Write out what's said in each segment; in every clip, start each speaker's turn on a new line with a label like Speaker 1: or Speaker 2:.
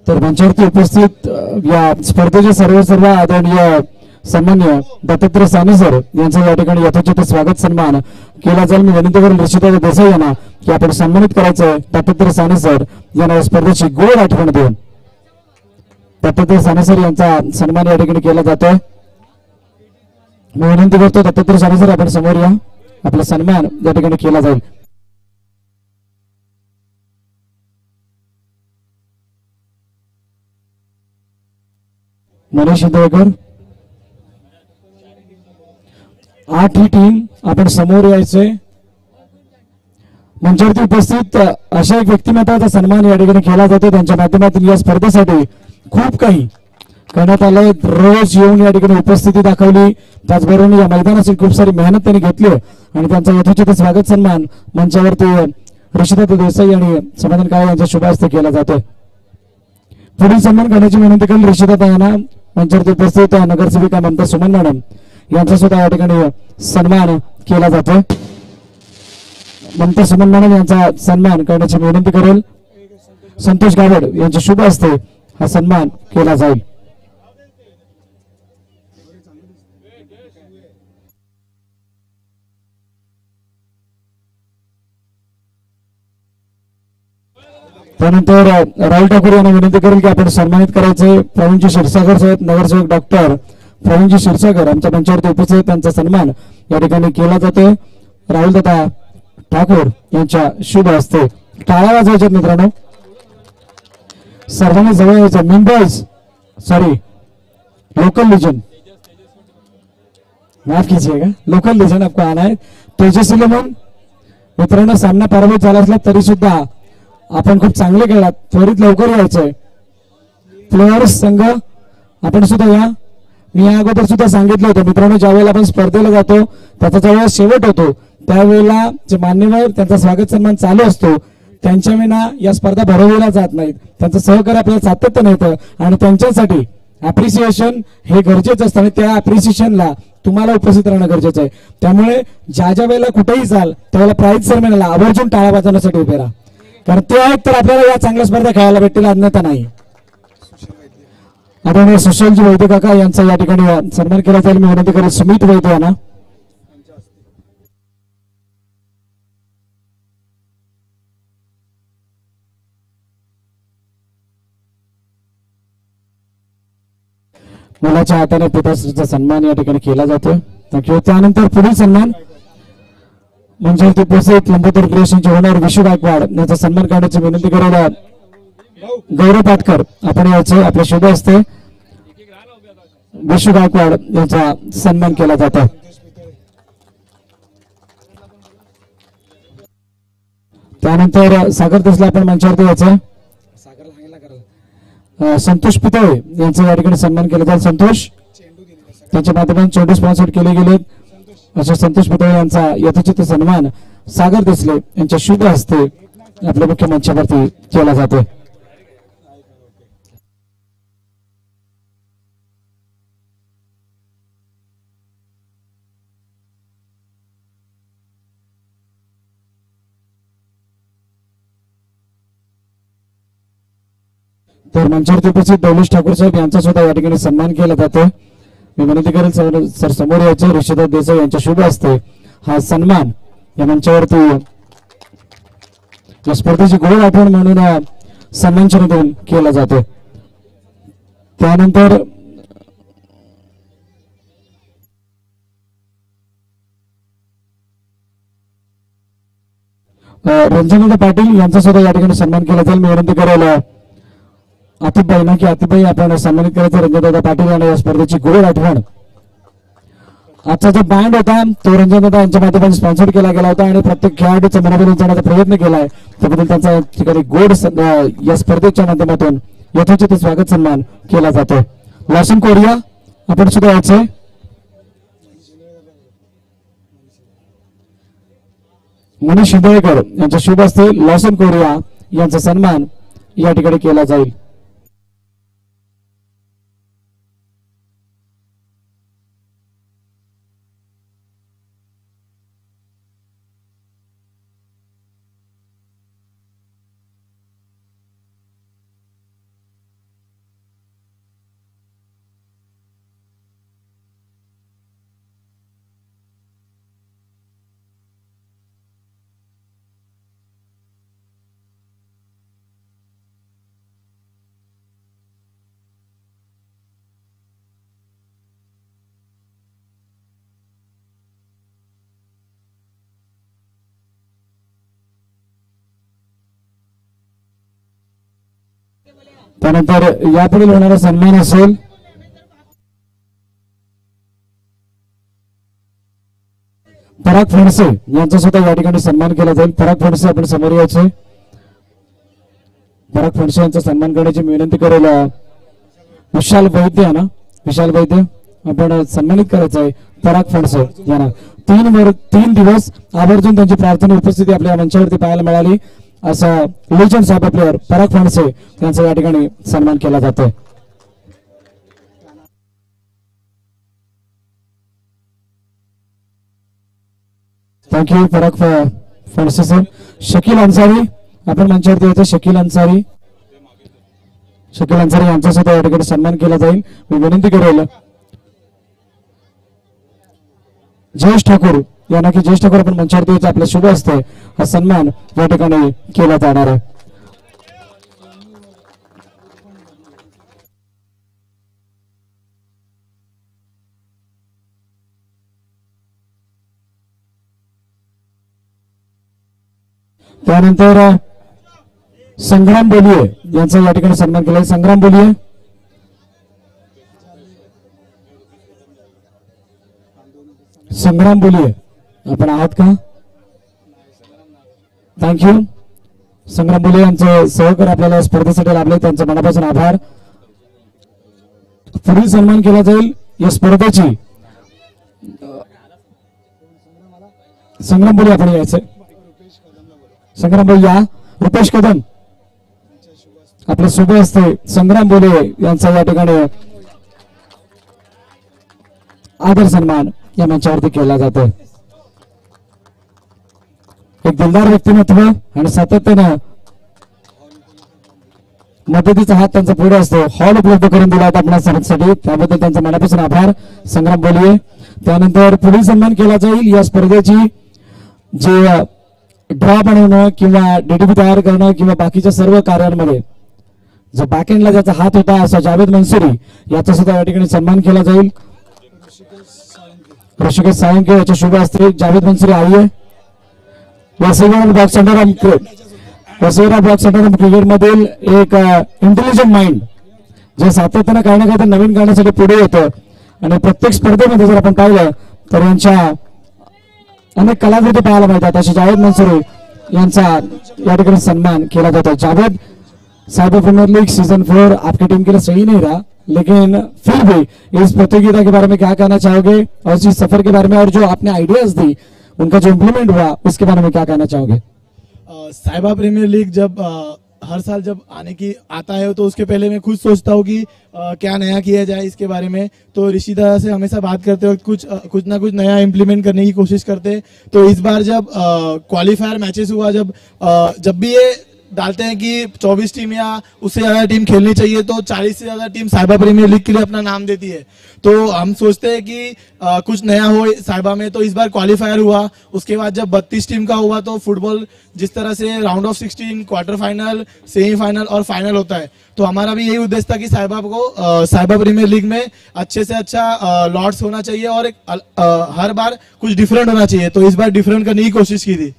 Speaker 1: तर मंचावरती उपस्थित या स्पर्धेचे सर्व आदरणीय सन्मान्य दत्तात्रय साने सर यांचं या ठिकाणी यथोचित स्वागत सन्मान केला जाईल। मी विनंती करेन ऋषिता देसाई यांना की आपण सन्मानित करायचं दत्तात्रय साने सर यांना स्पर्धेची गोड आठवण देऊन दत्तात्रय साने सर यांचा सन्मान या ठिकाणी केला जातोय। मी विनंती करतो दत्तात्रय साने सर आपण समोर या, आपला सन्मान या ठिकाणी केला जाईल। मनीष शिंदेकर 8 ही टीम आपण समोर यायचंय। मंचावरती उपस्थित अशा एक व्यक्तिमत्वाचा सन्मान या ठिकाणी केला जातो, त्यांच्या माध्यमातून या स्पर्धेसाठी खूप काही करण्यात आलंय। रोज येऊन या ठिकाणी उपस्थिती दाखवली, त्याचबरोबर या मैदानाची खूप सारी मेहनत त्यांनी घेतली आणि त्यांचा यथोचित स्वागत सन्मान मंचावरती ऋषिता देसाई आणि समाधान काळे यांच्या शुभ हस्ते केला जातोय। पुढील सन्मान करण्याची विनंती करेल ऋषिता यांना। मंचावरती उपस्थित नगरसेविका ममता सुमन मॅडम यांचा सुद्धा या ठिकाणी सन्मान केला जातोय। ममता सुमन मॅडम यांचा सन्मान करण्याची विनंती करेल। संतोष गावड यांच्या शुभ हस्ते हा सन्मान केला जाईल। त्यानंतर राहुल ठाकूर यांना विनंती करेल की आपण सन्मानित करायचे प्रवीणजी क्षीरसागर साहेब, नगरसेवक डॉक्टर प्रवीणजी क्षीरसागर आमच्या मंचावरती उपस्थित, त्यांचा सन्मान या ठिकाणी केला जातोय राहुल दादा ठाकूर यांच्या शुभ हस्ते। टाळ्या वाजवायच्या मित्रांनो, सर्वांनी जवळ यायचं। मुंबईज लोकल लिजन, माफ कीजिएगा, लोकल लिजन आपको आना है। तेजस्वी लेमन मित्रांनो, सामना पराभूत झाला असला तरी सुद्धा आपण खूप चांगले खेळलात, त्वरित लवकर यायचंय। प्लेयर्स संघ आपण सुद्धा या। मी या अगोदर सुद्धा सांगितलं होतं मित्रांनो, ज्या वेळेला आपण स्पर्धेला जातो त्याचा जेव्हा शेवट होतो त्यावेळेला जे मान्यवर त्यांचा स्वागत सन्मान चालू असतो त्यांच्या विना या स्पर्धा भरवल्या जात नाहीत। त्यांचं सहकार्य आपल्याला सातत्यानं येतं आणि त्यांच्यासाठी अप्रिसिएशन हे गरजेचं असतं आणि त्या अप्रिसिएशनला तुम्हाला उपस्थित राहणं गरजेचं आहे। त्यामुळे ज्या वेळेला कुठेही जाल त्यावेळेला प्राइज सेरेमनीला आवर्जून टाळ्या वाजवण्यासाठी उभे राहा, कारण ते आहेत तर आपल्याला या चांगल्या स्पर्धा खेळायला भेटतील, अन्यथा नाही। आदरणीय सुशीलजी वैद्य काका यांचा या ठिकाणी सन्मान केला जाईल। मी विनंती करेन सुमित वैद्य यांना। मुलाच्या हाताने पिताश्रीचा सन्मान या ठिकाणी केला जातोय, थँक्यू। त्यानंतर पुढील सन्मान मंचावरती उपस्थित लंबोदर क्रिएशनचे ओनर विशू गायकवाड यांचा सन्मान करण्याची विनंती करायला गौरव पाटकर आपण यायचे, आपल्या शुभ हस्ते विशू गायकवाड यांचा सन्मान केला जातो। त्यानंतर सागर देसला आपण मंचावरती यायचं। संतोष पितळे यांचा या ठिकाणी सन्मान केला जाईल। संतोष त्यांच्या माध्यमातून चेंडू स्पॉन्सर केले गेले अशा संतोष पितळे यांचा यथोचित सन्मान सागर देसले यांच्या शुभ हस्ते आपल्या मुख्य मंचावरती केला जातो। तर मंचावरती उपस्थित दौलेश ठाकूर साहेब यांचा सुद्धा या ठिकाणी सन्मान केला जातो। मी विनंती करेल सर समोर यायचे। ऋषिता देसाई यांच्या शुभ हस्ते हा सन्मान या मंचावरती या स्पर्धेची गोड आठवण म्हणून सन्मान चिन्ह देऊन केला जातो। त्यानंतर रंजनदा पाटील यांचा सुद्धा या ठिकाणी सन्मान केला जाईल। मी विनंती करेल आतिफभाई ना की आतिफभाई आपण सन्मानित करायचं रंजनदादा पाटील यांना या स्पर्धेची गोड आठवण। आजचा जो बँड होता तो रंजनदादा यांच्या माध्यमातून स्पॉन्सर केला गेला होता आणि प्रत्येक खेळाडूचा मनोबल उंचावण्याचा प्रयत्न केलाय, त्याबद्दल त्यांचा ठिकाणी गोड या स्पर्धेच्या माध्यमातून यथोचित स्वागत सन्मान केला जातो। लॉसन कोरिया आपण सुद्धा यायचे। मनीष शिंदेकर यांच्या शुभ हस्ते लॉसन कोरिया यांचा सन्मान या ठिकाणी केला जाईल। त्यानंतर यापुढील होणारा सन्मान असेल पराग फणसे यांचा सुद्धा या ठिकाणी सन्मान केला जाईल. पराग फणसे आपण समोर यायचे. पराग फणसे यांचा सन्मान करण्याची मी विनंती करेल. विशाल वैद्य ना, विशाल वैद्य आपण सन्मानित करायचं आहे पराग फणसे यांना. 3 दिवस आवर्जून त्यांची प्रार्थना उपस्थिती आपल्या मंचावरती पाहायला मिळाली. असं लेजंड साहेब प्लेअर पराग फणसे यांचा या ठिकाणी सन्मान केला जातोय. थँक्यू पराग फणसे सर. शकील अन्सारी आपण मंचावरती यायचं. शकील अन्सारी यांचा सुद्धा या ठिकाणी सन्मान केला जाईल. मी विनंती करेल जयेश ठाकूर यांना की जयेश ठाकूर आपण मंचावरती यायचं. आपल्या शुभ असते हा सन्मान या ठिकाणी केला जाणार आहे. त्यानंतर संग्राम बोलिये यांचा या ठिकाणी सन्मान केला. संग्राम बोलिये आपण आहात का? थँक्यू. संग्राम बोलिये यांचे सहकार आपल्याला स्पर्धेसाठी लाभले, त्यांचा मनापासून आभार. पुढील सन्मान केला जाईल या स्पर्धेची. संग्राम बोलिये आपण यायचंय. संग्राम बोलिये या. रुपेश कदम आपले शुभ असते संग्राम बोलिये यांचा या ठिकाणी आदर सन्मान या मंचावरती केला जातो. एक दिलदार व्यक्तिमत्व आणि सातत्यानं मदतीचा हात त्यांचा पुढे असतो. हॉल उपलब्ध करून दिला होता आपल्या सर्वांसाठी, त्याबद्दल त्यांचा मनापासून आभार संग्राम बोलिये. त्यानंतर पुढील सन्मान केला जाईल या स्पर्धेची. जे ड्रॉ बनवणं किंवा डीडीपी तयार करणं किंवा बाकीच्या सर्व कार्यांमध्ये जो बॅकएंडला ज्याचा हात होता असा जावेद मंसुरी याचा सुद्धा या ठिकाणी सन्मान केला जाईल. ऋषिकेश साळुंके याच्या शुभ असते. जावेद मंसुरी आईये वसईगड ब्लॉक सेंटर क्रिकेट मधील एक इंटेलिजंट माइंड जे सातत्यानं काही ना काही नवीन करण्यासाठी पुढे येतं आणि प्रत्येक स्पर्धेमध्ये जर आपण पाहिलं तर यांच्या अनेक कलाकृती पाहायला मिळतात. असे जावेद मंसुरी यांचा या ठिकाणी सन्मान केला जातो. Javed cyber premier league season 4 आपकी टीम के लिए सही नहीं रहा, लेकिन फिर भी इस प्रतियोगिता के बारे में क्या कहना चाहोगे और इस सफर के बारे में और जो आपने आइडियाज दी उनका जो इम्प्लीमेंट हुआ उसके बारे में क्या कहना चाहोगे?
Speaker 2: साइबर प्रीमियर लीग जब हर साल जब आने की आता है तो उसके पहले मैं खुद सोचता हूँ कि क्या नया किया जाए इसके बारे में. तो ऋषि दादा से हमेशा बात करते वक्त कुछ ना कुछ नया इम्प्लीमेंट करने की कोशिश करते. तो इस बार जब क्वालिफायर मैचेस हुआ, जब भी ये डालते हैं कि 24 टीम या उससे ज्यादा टीम खेलनी चाहिए तो 40 से ज्यादा टीम साइबर प्रीमियर लीग के लिए अपना नाम देती है. तो हम सोचते हैं कि कुछ नया हो साइबा में. तो इस बार क्वालिफायर हुआ, उसके बाद जब 32 टीम का हुआ तो फुटबॉल जिस तरह से round of 16, quarter final, semifinal और फाइनल होता है, तो हमारा भी यही उद्देश्य था कि साइबा प्रीमियर लीग में अच्छे से अच्छा लॉट्स होना चाहिए और हर बार कुछ डिफरेंट होना चाहिए. तो इस बार डिफरेंट करने की कोशिश की थी.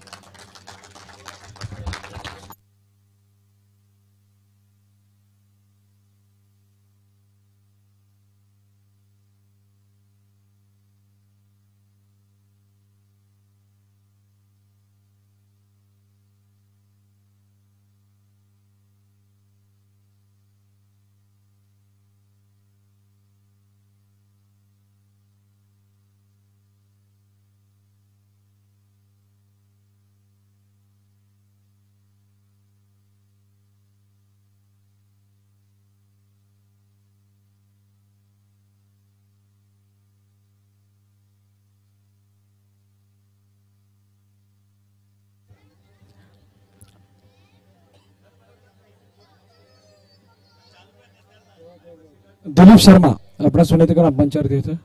Speaker 1: दिलीप शर्मा अपना सुनते कर मंचावर द्यायचं.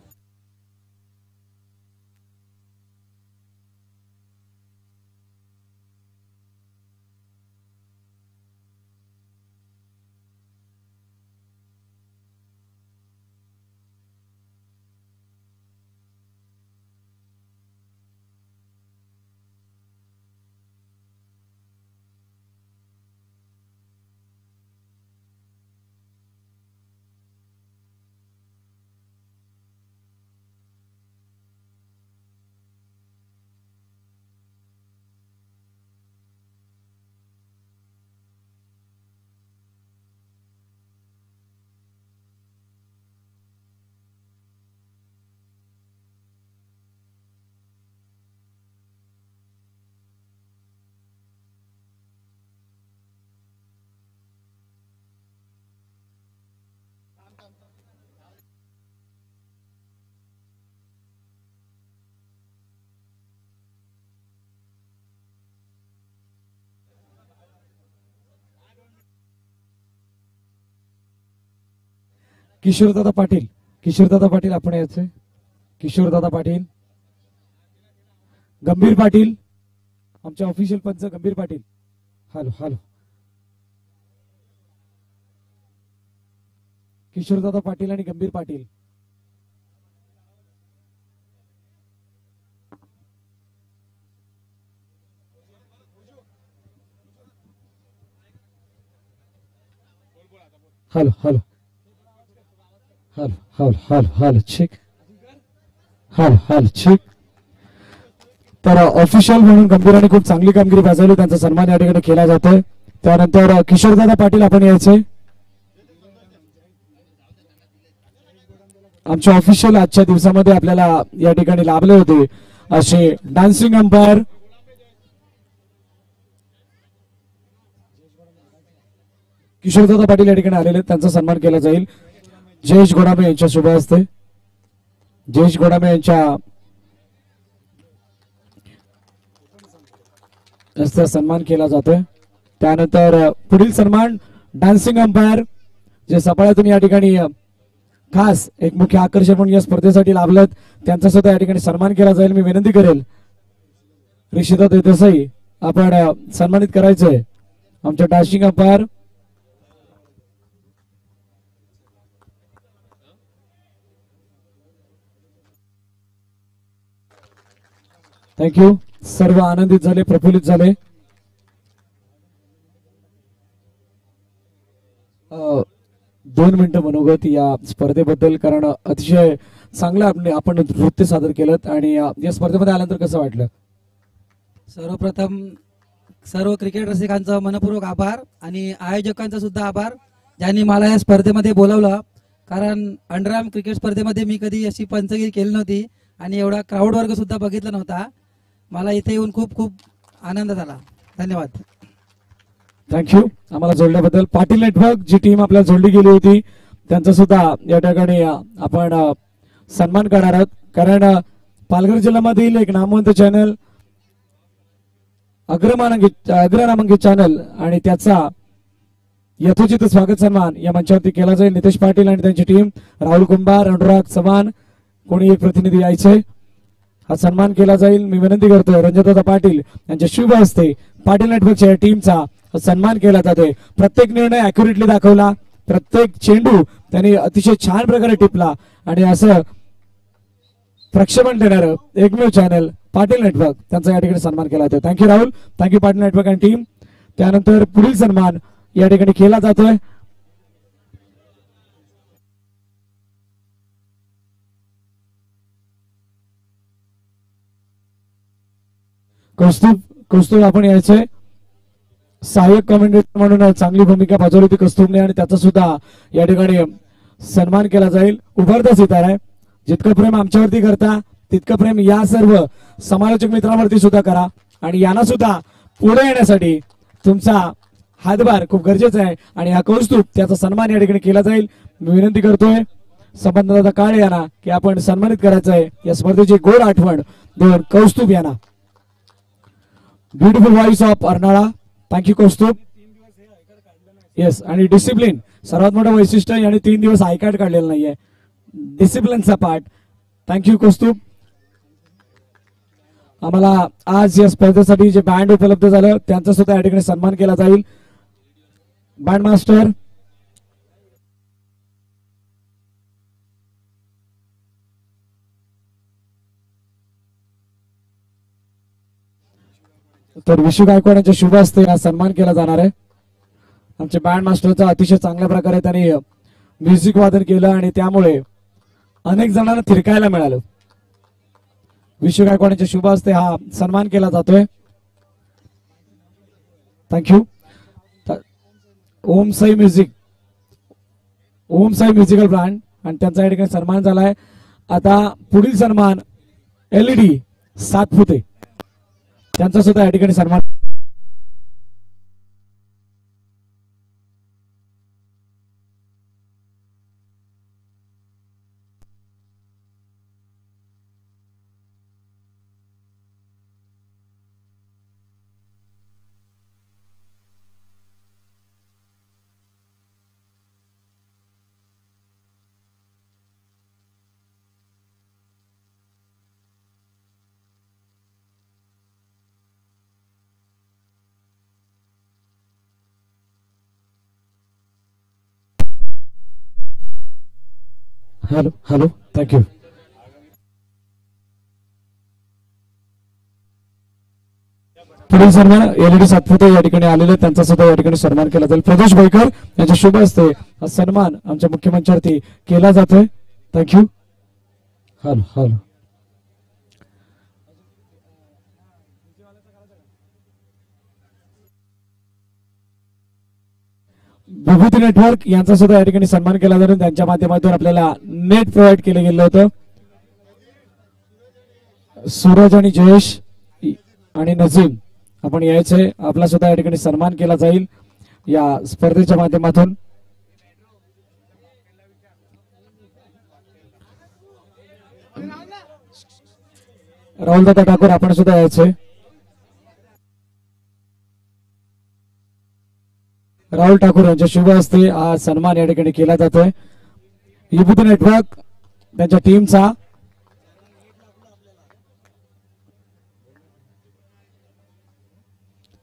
Speaker 1: किशोरदादा पाटील, किशोरदादा पाटील आपण यायचे. किशोरदादा पाटील, गंभीर पाटील, आमचे ऑफिशियल पंच गंभीर पाटील. Hello hello. किशोरदादा पाटील आणि Gambhir Patil. Hello hello hello hello hello hello ठीक. हॅलो हॅलो ठीक. तर ऑफिशियल म्हणून गंभीराने खूप चांगली कामगिरी बजावली, त्यांचा सन्मान या ठिकाणी केला जातोय. त्यानंतर किशोरदादा पाटील आपण यायचे. आमचे ऑफिशियल आजच्या दिवसामध्ये आपल्याला या ठिकाणी लाभले होते असे डान्सिंग अंपायर किशोरदादा पाटील या ठिकाणी आलेले, त्यांचा सन्मान केला जाईल. जयेश गोडामे यांच्या शुभ हस्ते, जयेश गोडामे यांच्या हस्ते सन्मान केला जातोय. त्यानंतर पुढील सन्मान डान्सिंग अंपायर जे सफाळ्यातून या ठिकाणी खास एक मुख्य आकर्षण म्हणून या स्पर्धेसाठी लाभलेत, त्यांचा सुद्धा या ठिकाणी सन्मान केला जाईल. मी विनंती करेल ऋषिता देसाई आपण सन्मानित करायचंय आमच्या डान्सिंग अंपायर. थँक्यू. सर्व आनंदित झाले, प्रफुल्लित झाले. दोन मिनिटं मनोगत या स्पर्धेबद्दल, कारण अतिशय चांगलं आपण नृत्य सादर केलं आणि या स्पर्धेमध्ये आल्यानंतर कसं वाटलं?
Speaker 3: सर्वप्रथम सर्व क्रिकेट रसिकांचा मनपूर्वक आभार आणि आयोजकांचा सुद्धा आभार ज्यांनी मला या स्पर्धेमध्ये बोलवलं, कारण अंडरआर्म क्रिकेट स्पर्धेमध्ये मी कधी अशी पंचगिरी केली नव्हती आणि एवढा क्राऊड वर्ग सुद्धा बघितला नव्हता. मला इथे येऊन खूप खूप आनंद झाला. धन्यवाद.
Speaker 1: थँक्यू आम्हाला जोडल्याबद्दल. पाटील नेटवर्क जी टीम आपल्याला जोडली गेली होती त्यांचा सुद्धा या ठिकाणी आपण सन्मान करणार आहोत, कारण पालघर जिल्ह्यामधील एक नामवंत चॅनल अग्रनामांकित चॅनल आणि त्याचा यथोचित स्वागत सन्मान या मंचावरती केला जाईल. नितेश पाटील आणि त्यांची टीम, राहुल कुंभार, अनुराग चव्हाण, कोणी एक प्रतिनिधी यायचे, हा सन्मान केला जाईल. मी विनंती करतोय रंजनदादा पाटील यांच्या शुभ हस्ते पाटील नेटवर्कच्या टीमचा सन्मान केला जातोय. प्रत्येक निर्णय अॅक्युरेटली दाखवला, प्रत्येक चेंडू त्यांनी अतिशय छान प्रकारे टिपला आणि असं प्रक्षेपण देणारं एकमेव चॅनल पाटील नेटवर्क, त्यांचा या ठिकाणी सन्मान केला जातोय. Thank you Rahul, thank you Patil network आणि टीम. त्यानंतर पुढील सन्मान या ठिकाणी केला जातोय कौस्तुभ आपण यायचे. सहाय्यक कमेंटेटर म्हणून चांगली भूमिका बजावली होती कौस्तुभने आणि त्याचा सुद्धा या ठिकाणी सन्मान केला जाईल. उभरता सितारा आहे, जितकं प्रेम आमच्यावरती करता तितकं प्रेम या सर्व समालोचक मित्रांवरती सुद्धा करा आणि यांना सुद्धा पुढे येण्यासाठी तुमचा हातभार खूप गरजेचा आहे आणि हा कौस्तुभ त्याचा सन्मान या ठिकाणी केला जाईल. मी विनंती करतोय संबंधदादा काळे यांना की आपण सन्मानित करायचं आहे. या स्पर्धेची गोड आठवण देऊन कौस्तुभ यांना. Beautiful voice of Arnala, thank you Kaustubh. Yes, आणि डिसिप्लिन सर्वात मोठं वैशिष्ट्य, आणि 3 दिवस आय कार्ड काढलेलं नाहीये, डिसिप्लिनचा पार्ट. थँक्यू कौस्तुभ. आम्हाला आज या स्पर्धेसाठी जे बँड उपलब्ध झालं त्यांचा सुद्धा या ठिकाणी सन्मान केला जाईल. बँड मास्टर तर विशू गायकवाड यांच्या शुभ हस्ते हा सन्मान केला जाणार आहे. आमचे बँड मास्टरचा अतिशय चांगल्या प्रकारे त्यांनी म्युझिक वादन केलं आणि त्यामुळे अनेक जणांना थिरकायला मिळालं. विशू गायकवाड यांच्या शुभ हस्ते हा सन्मान केला जातोय. थँक्यू. ओम साई म्युझिक, ओम साई म्युझिकल ब्रँड आणि त्यांचा या ठिकाणी सन्मान झालाय. आता पुढील सन्मान LED सातपुते, त्यांचा सुद्धा या ठिकाणी सन्मान. Hello hello thank you. पुढील सन्मान एलईडी सातपुते या ठिकाणी आलेले त्यांचा सुद्धा या ठिकाणी सन्मान केला जाईल. प्रदेश बैकर यांच्या शुभ हस्ते हा सन्मान आमच्या मुख्यमंत्र्यावरती केला जातोय. Thank you. Hello hello. Vibhuti network यांचा सुद्धा या ठिकाणी सन्मान केला जातो. त्यांच्या माध्यमातून आपल्याला नेट प्रोव्हाइड केलं गेलं होतं. सूरज आणि जयेश आणि नजीम आपण यायचे. आपला सुद्धा या ठिकाणी सन्मान केला जाईल या स्पर्धेच्या माध्यमातून. राहुलदादा ठाकूर आपण सुद्धा यायचे. राहुल ठाकूर यांच्या शुभ हस्ते हा सन्मान या ठिकाणी केला जातोय. विभूती नेटवर्क त्यांच्या टीमचा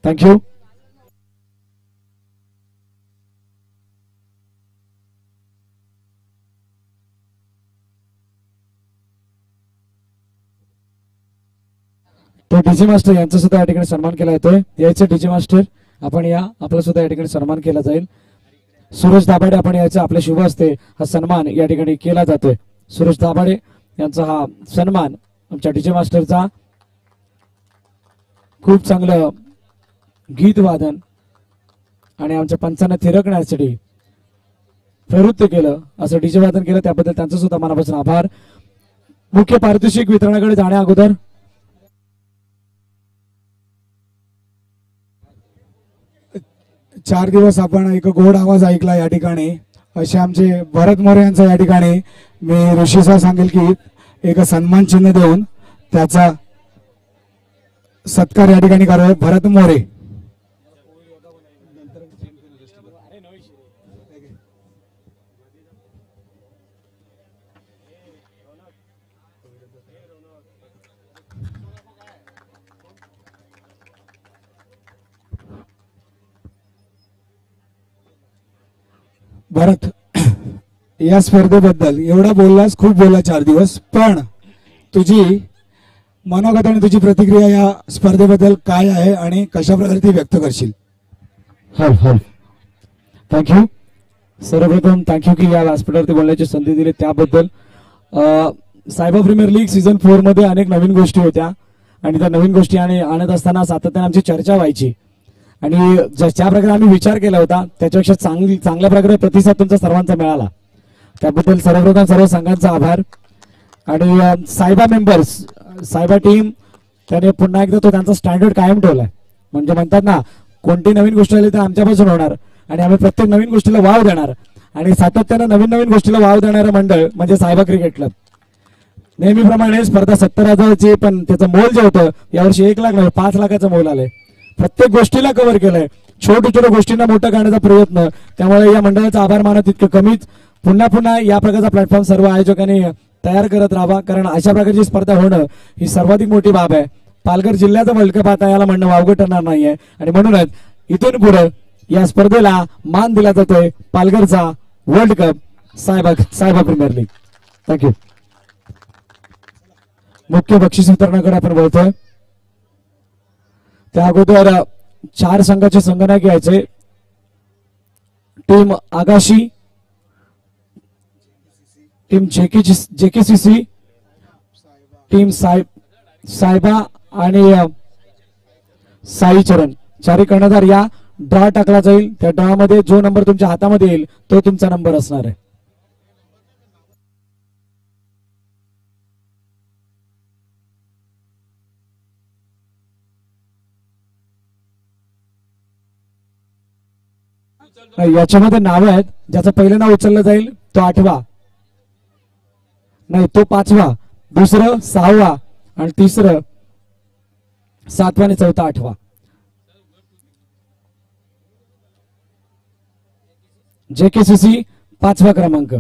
Speaker 1: थँक्यू. तो डीजे मास्टर यांचा सुद्धा या ठिकाणी सन्मान केला जातोय. यायचं डीजे मास्टर आपण या. आपला सुद्धा या ठिकाणी सन्मान केला जाईल. सूरज दाभाडे आपण यायचं. आपल्या शुभ हस्ते हा सन्मान या ठिकाणी केला जातोय. सूरज दाभाडे यांचा हा सन्मान आमच्या डीजे मास्टरचा. खूप चांगलं गीत वादन आणि आमच्या पंचांना थिरकण्यासाठी प्रवृत्त केलं, असं डीजे वादन केलं, त्याबद्दल त्यांचं सुद्धा मनापासून आभार. मुख्य पारितोषिक वितरणाकडे जाण्या अगोदर
Speaker 4: 4 दिवस आपण एक गोड आवाज ऐकला या ठिकाणी. असे आमचे भरत मोरे यांचा या ठिकाणी मी ऋषीसा सांगेल की एक सन्मान चिन्ह देऊन त्याचा सत्कार या ठिकाणी करावा. भरत मोरे भरत या स्पर्धेबद्दल एवढा बोललास, खूप बोलला 4 दिवस, पण तुझी मनोगत आणि तुझी प्रतिक्रिया या स्पर्धेबद्दल काय आहे आणि कशा प्रकारे ती व्यक्त करशील?
Speaker 1: थँक्यू. सर्वप्रथम थँक्यू की या व्यासपीठावरती बोलण्याची संधी दिली त्याबद्दल. सायबा प्रीमियर लीग सीझन 4 मध्ये अनेक नवीन गोष्टी होत्या आणि त्या नवीन गोष्टी आणत असताना सातत्याने आमची चर्चा व्हायची आणि ज्या प्रकारे आम्ही विचार केला होता त्याच्यापेक्षा चांगल्या प्रकारे प्रतिसाद तुमचा सर्वांचा मिळाला. त्याबद्दल सर्वप्रथम सर्व संघांचा आभार. आणि सायबा मेंबर्स, सायबा टीम त्याने पुन्हा एकदा तो त्यांचा स्टँडर्ड कायम ठेवलाय. म्हणजे म्हणतात ना, कोणती नवीन गोष्ट आली तर आमच्यापासून होणार आणि आम्ही प्रत्येक नवीन गोष्टीला वाव देणार आणि सातत्यानं नवीन गोष्टीला वाव देणारं मंडळ म्हणजे सायबा क्रिकेट क्लब. नेहमीप्रमाणे स्पर्धा 70,000ची, पण त्याचं मोल जे होतं यावर्षी 1 लाख नाही 5 लाखाचं मोल आलंय. प्रत्येक गोष्टीला कव्हर केलंय. छोट्या गोष्टींना मोठं करण्याचा प्रयत्न. त्यामुळे या मंडळाचा आभार मानत इतकं कमीच. पुन्हा या प्रकारचा प्लॅटफॉर्म सर्व आयोजकांनी तयार करत राहावा, कारण अशा प्रकारची स्पर्धा होणं ही सर्वाधिक मोठी बाब आहे. पालघर जिल्ह्याचा वर्ल्ड कप आता याला म्हणणं वावगं ठरणार नाहीये आणि म्हणूनच इथून पुढे या स्पर्धेला मान दिला जातोय पालघरचा वर्ल्ड कप सायबा प्रीमियर लीग. थँक्यू. मुख्य बक्षीस वितरणाकडे आपण बोलतोय. त्या अगोदर 4 संघाचे संगणक घ्यायचे. Team Agashi, team JKCC, team सायबा आणि साई चरण. 4 कर्णधार या ड्रॉ टाकला जाईल. त्या ड्रॉ मध्ये जो नंबर तुमच्या हातामध्ये येईल तो तुमचा नंबर असणार आहे. याच्यामध्ये नाव आहेत. ज्याचं पहिलं नाव उचललं जाईल तो 8वा, नाही तो 5वा, दुसरं 6वा आणि तिसरं 7वा आणि चौथा 8वा. जेकेसीसी 5वा क्रमांक.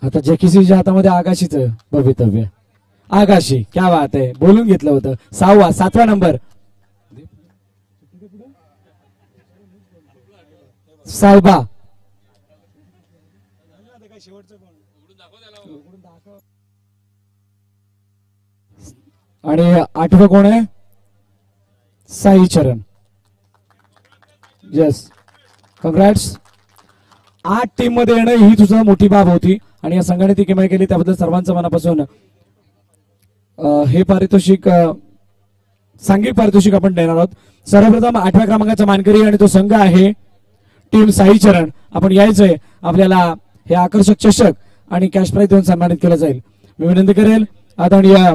Speaker 1: आता जेकेसीच्या हातामध्ये आकाशीचं भवितव्य. आकाशी क्या बात आहे, बोलून घेतलं होतं. 6वा 7वा नंबर सायबा आणि 8वं कोण आहे साई चरण. येस कंग्रॅट्स. 8 टीम मध्ये येणं ही तुझा मोठी बाब होती आणि या संघाने ती किमया केली त्याबद्दल सर्वांचं मनापासून हे पारितोषिक सांघिक पारितोषिक आपण देणार आहोत. सर्वप्रथम 8व्या क्रमांकाचा मानकरी आणि तो संघ आहे टीम साई चरण. आपण यायचंय आपल्याला हे आकर्षक चषक आणि कॅश प्राइज देऊन सन्मानित केलं जाईल. मी विनंती करेल आदरणीय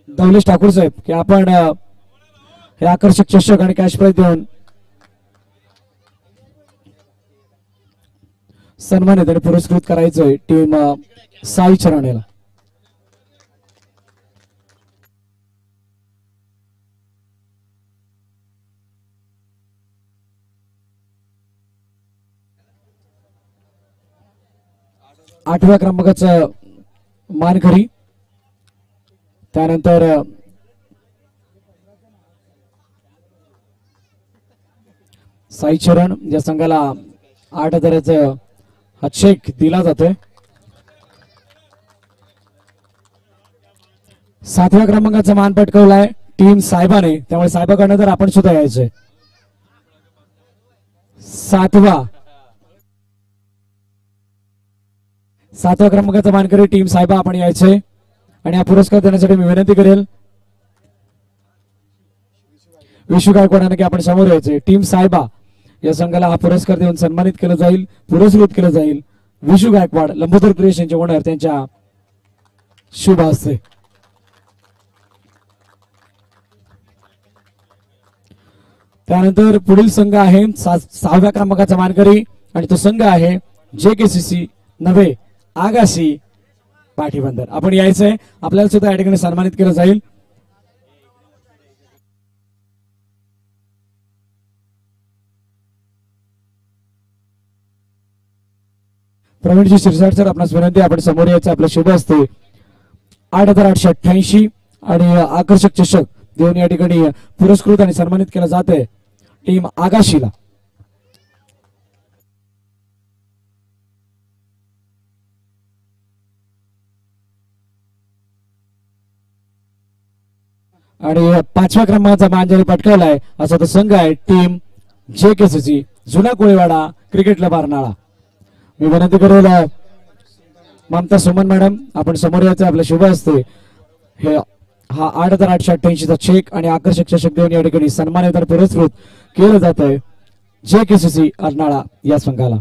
Speaker 1: दौलेश ठाकूर साहेब की आपण हे आकर्षक चषक आणि कॅश प्राइज देऊन सन्मानित आणि पुरस्कृत करायचंय टीम साई चरण याला. आठव्या क्रमांकाचं मानकरी त्यानंतर साई चरण या संघाला 8,000चं हा चेक दिला जातोय. 7व्या क्रमांकाचा मान पटकवलाय टीम साहेबाने त्यामुळे साहेबाकडनं तर आपण सुद्धा यायचंय. 7व्या क्रमांकाचा मानकरी टीम साहेबा आपण यायचंय आणि हा पुरस्कार देण्यासाठी मी विनंती करेल विशू गायकवाडांना की आपण समोर यायचंय. टीम साहेबा या संघाला हा पुरस्कार देऊन सन्मानित केलं जाईल पुरस्कृत केलं जाईल. विशू गायकवाड लंबोदर क्रिएशनचे ओनर त्यांच्या शुभ हस्ते. त्यानंतर पुढील संघ आहे 6व्या क्रमांकाचा मानकरी आणि तो संघ आहे JKCC नवे आगासी पाठीबंदर. आपण यायचंय आपल्याला सुद्धा या ठिकाणी सन्मानित केलं जाईल. प्रवीणजी शिरसाट सर आपणास विनंती आपण समोर यायचं आपल्या शुभ असते. 8,888 आणि आकर्षक चषक देऊन या ठिकाणी पुरस्कृत आणि सन्मानित केलं जाते टीम आगाशीला. आणि 5व्या क्रमांकाचा मान ज्याने पटकावलाय असा तो संघ आहे टीम JKCC जुना कोळीवाडा क्रिकेट क्लब अर्नाळा. मी विनंती करेल ममता सुमन मॅडम आपण समोर यायचं आपल्या शुभ असते. हे हा 8,888चा चेक आणि आकर्षक चषक देऊन या ठिकाणी सन्मानित आणि पुरस्कृत केलं जात आहे JKCC अर्नाळा या संघाला.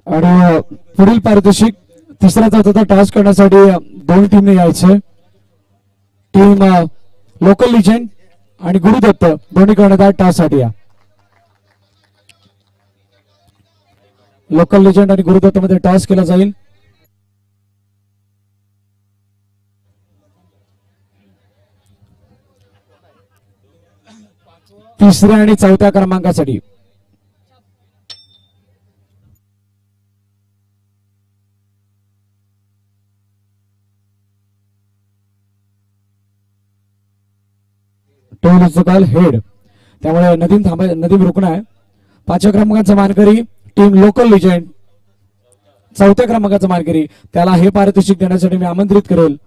Speaker 1: आणि पुढील पारितोषिक तिसरा चौथा टॉस करण्यासाठी 2 टीमने यायचे. टीम लोकल लिजेंड आणि गुरुदत्त दोन्ही कर्णधार टॉस साठी या. लोकल लिजेंड आणि गुरुदत्त मध्ये टॉस केला जाईल. तिसऱ्या आणि चौथ्या क्रमांकासाठी टोल हेड त्यामुळे नदीम रुकणं आहे. 5व्या क्रमांकाचा मानकरी टीम लोकल लिजेंड. 4थ्या क्रमांकाचा मानकरी त्याला हे पारितोषिक देण्यासाठी मी आमंत्रित करेल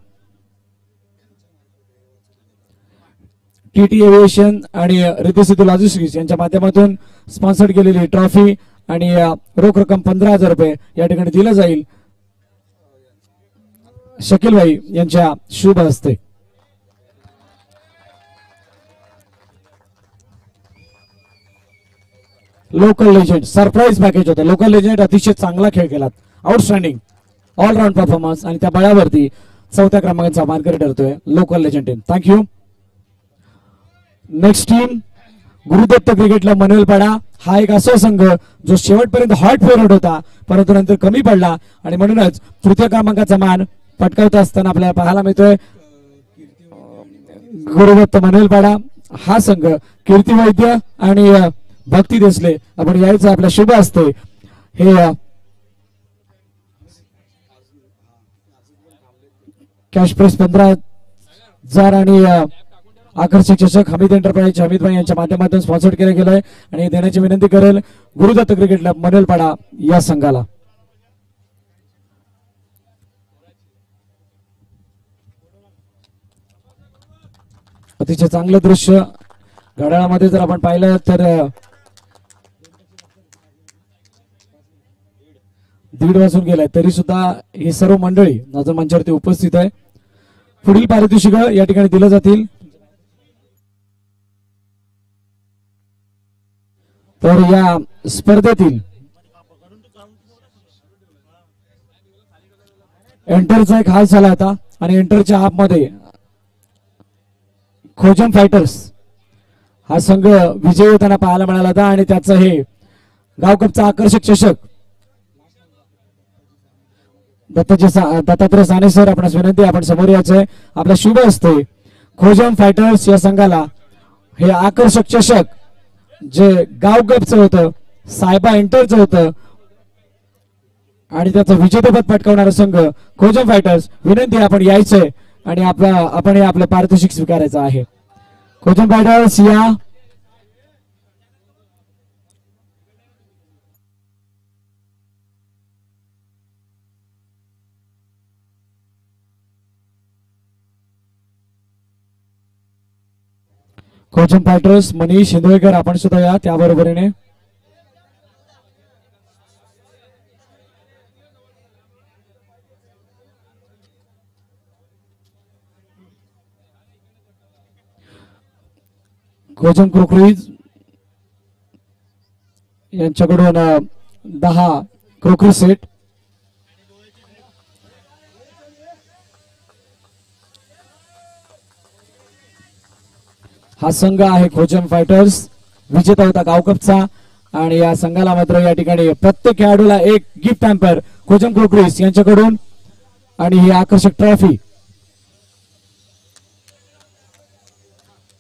Speaker 1: TT एव्हिएशन आणि रिद्धी सिद्धू लॉजिस्टिक्स यांच्या माध्यमातून स्पॉन्सर्ड केलेली ट्रॉफी आणि रोख रक्कम 15,000 रुपये या ठिकाणी दिलं जाईल शकील भाई यांच्या शुभ हस्ते. लोकल लेजेंड सरप्राईज पॅकेज होतं. लोकल लेजेंड अतिशय चांगला खेळ केलात आउटस्टँडिंग ऑलराऊंड परफॉर्मन्स आणि त्या बळावरती 4थ्या क्रमांकाचा मानकरी ठरतोय local legend team. Thank you. Next team Gurudatt क्रिकेटला मनवेलपाडा. हा एक असा संघ जो शेवटपर्यंत हॉट फेवरेट होता परंतु नंतर कमी पडला आणि म्हणूनच 3ऱ्या क्रमांकाचा मान पटकावत असताना आपल्याला पाहायला मिळतोय गुरुदत्त मनवेलपाडा हा संघ कीर्ती वैद्य आणि भक्ती देसले आपण यायचं आपल्या शुभ असते हे कॅश प्राइस 15,000 आणि आकर्षक चषक हमीद एंटरप्राइज हमीद भाई यांच्या माध्यमातून स्पॉन्सर केलं गेलंय आणि देण्याची विनंती करेल गुरुदत्त क्रिकेट क्लब मनवेलपाडा या संघाला. अतिशय चांगलं दृश्य घड्याळामध्ये जर आपण पाहिलं तर 1:30 वाजून गेलाय तरी सुद्धा ही सर्व मंडळी अजून मंचावरती उपस्थित आहे. पुढील पारितोषिक या ठिकाणी दिलं जातील. तर या स्पर्धेतील एंटरचा एक हाल झाला होता आणि एंटरच्या हाफमध्ये खोजम फायटर्स हा संघ विजयी होताना पाहायला मिळाला होता आणि त्याचं हे गावकपचा आकर्षक चषक दत्तात्रय साने सर आपणास विनंती आपण समोर यायचंय. आपला शुभ असते खोजम फायटर्स या संघाला हे आकर्षक चषक जे गावकपचं होतं सायबा एंटरचं होतं आणि त्याचं विजेतेपद पटकावणारा संघ खोजम फायटर्स विनंती आपण यायचंय आणि आपण हे आपलं पारितोषिक स्वीकारायचं आहे. खोजम फायटर्स या. खोजम फायटर्स मनीष हिंदवेकर आपण सुद्धा या त्याबरोबरीने. खोजम क्रोकरीज यांच्याकडून 10 क्रोकरी सेट. हा संघ आहे खोजम फायटर्स विजेता होता गावकपचा आणि या संघाला मात्र या ठिकाणी प्रत्येक खेळाडूला एक गिफ्ट हॅम्पर खोजम क्रोकरीज यांच्याकडून आणि ही आकर्षक ट्रॉफी.